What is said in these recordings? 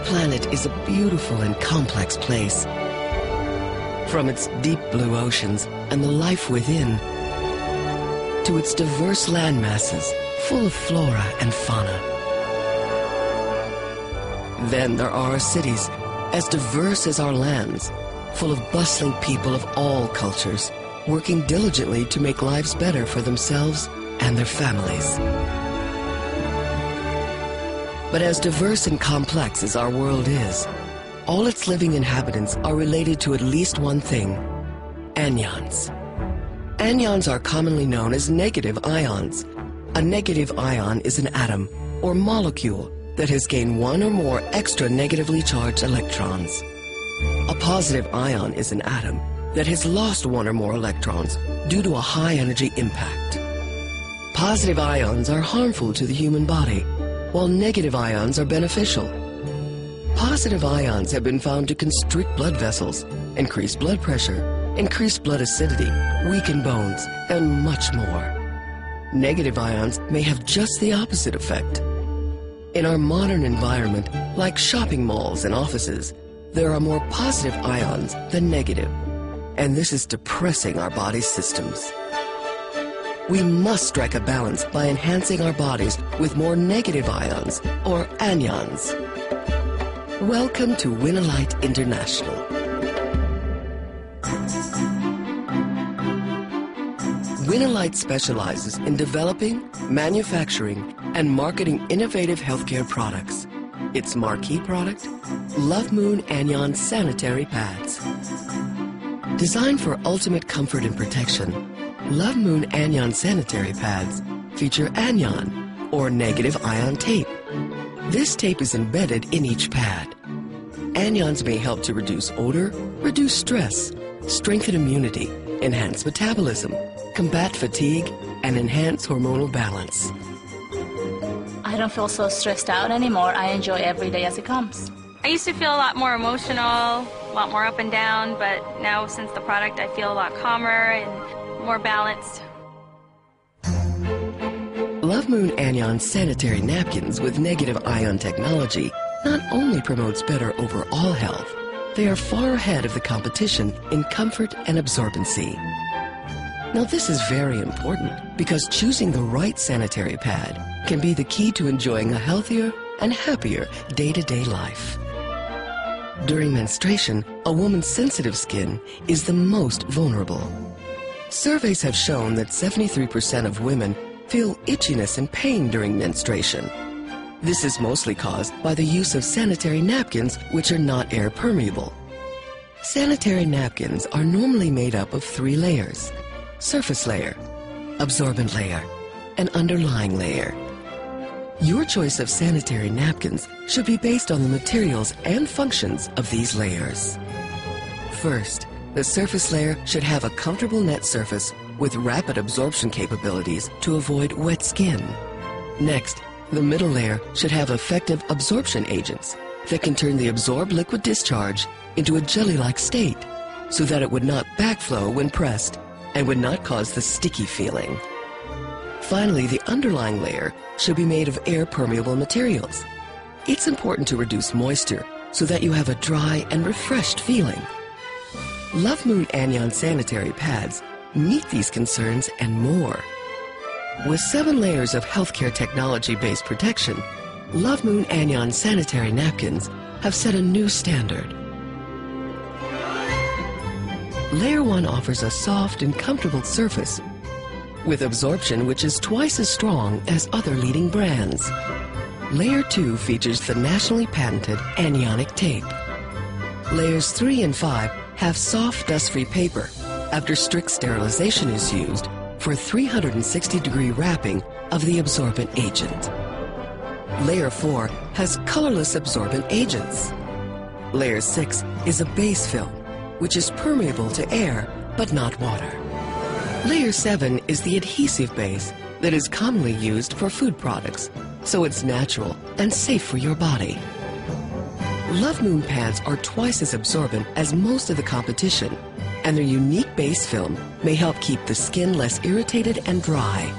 planet is a beautiful and complex place. From its deep blue oceans and the life within, to its diverse land masses full of flora and fauna. Then there are our cities, as diverse as our lands, full of bustling people of all cultures, working diligently to make lives better for themselves and their families. But as diverse and complex as our world is, all its living inhabitants are related to at least one thing: anions. Anions are commonly known as negative ions. A negative ion is an atom or molecule that has gained one or more extra negatively charged electrons. A positive ion is an atom that has lost one or more electrons due to a high energy impact. Positive ions are harmful to the human body, while negative ions are beneficial. Positive ions have been found to constrict blood vessels, increase blood pressure, increase blood acidity, weaken bones, and much more. Negative ions may have just the opposite effect. In our modern environment, like shopping malls and offices, there are more positive ions than negative, and this is depressing our body systems. We must strike a balance by enhancing our bodies with more negative ions, or anions. Welcome to Winalite International. Winalite specializes in developing, manufacturing, and marketing innovative healthcare products. Its marquee product, Love Moon Anion sanitary pads. Designed for ultimate comfort and protection, Love Moon Anion sanitary pads feature anion, or negative ion tape. This tape is embedded in each pad. Anions may help to reduce odor, reduce stress, strengthen immunity, enhance metabolism, combat fatigue, and enhance hormonal balance. I don't feel so stressed out anymore. I enjoy every day as it comes. I used to feel a lot more emotional, a lot more up and down, but now since the product I feel a lot calmer and more balanced. Love Moon Anion sanitary napkins with negative ion technology not only promotes better overall health, they are far ahead of the competition in comfort and absorbency. Now this is very important because choosing the right sanitary pad can be the key to enjoying a healthier and happier day-to-day life. During menstruation, a woman's sensitive skin is the most vulnerable. Surveys have shown that 73% of women feel itchiness and pain during menstruation. This is mostly caused by the use of sanitary napkins, which are not air permeable. Sanitary napkins are normally made up of 3 layers: surface layer, absorbent layer, and underlying layer. Your choice of sanitary napkins should be based on the materials and functions of these layers. First, the surface layer should have a comfortable net surface with rapid absorption capabilities to avoid wet skin. Next, the middle layer should have effective absorption agents that can turn the absorbed liquid discharge into a jelly-like state so that it would not backflow when pressed and would not cause the sticky feeling. Finally, the underlying layer should be made of air-permeable materials. It's important to reduce moisture so that you have a dry and refreshed feeling. Love Moon Anion sanitary pads meet these concerns and more. With 7 layers of healthcare technology-based protection, Love Moon Anion sanitary napkins have set a new standard. Layer 1 offers a soft and comfortable surface with absorption which is twice as strong as other leading brands. Layer 2 features the nationally patented anionic tape. Layers 3 and 5 have soft, dust-free paper after strict sterilization is used for 360-degree wrapping of the absorbent agent. Layer 4 has colorless absorbent agents. Layer 6 is a base film, which is permeable to air but not water. Layer 7 is the adhesive base that is commonly used for food products, so it's natural and safe for your body. Love Moon pads are twice as absorbent as most of the competition, and their unique base film may help keep the skin less irritated and dry.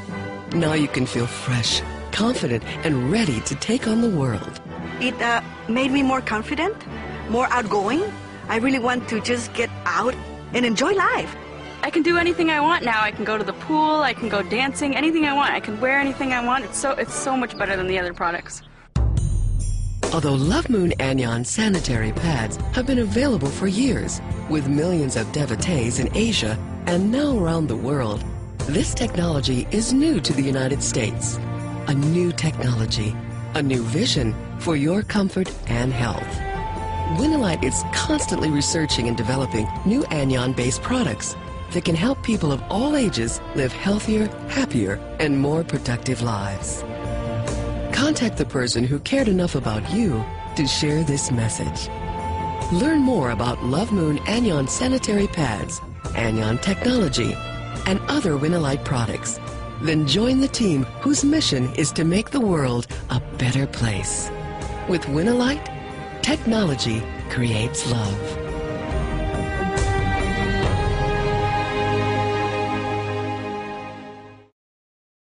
Now you can feel fresh, confident, and ready to take on the world. It made me more confident, more outgoing. I really want to just get out and enjoy life. I can do anything I want now. I can go to the pool, I can go dancing, anything I want. I can wear anything I want. It's so much better than the other products. Although Love Moon Anion sanitary pads have been available for years, with millions of devotees in Asia and now around the world, this technology is new to the United States. A new technology, a new vision for your comfort and health. Winalite is constantly researching and developing new anion-based products that can help people of all ages live healthier, happier, and more productive lives. Contact the person who cared enough about you to share this message. Learn more about Love Moon Anion sanitary pads, Anion technology, and other Winalite products. Then join the team whose mission is to make the world a better place. With Winalite, technology creates love.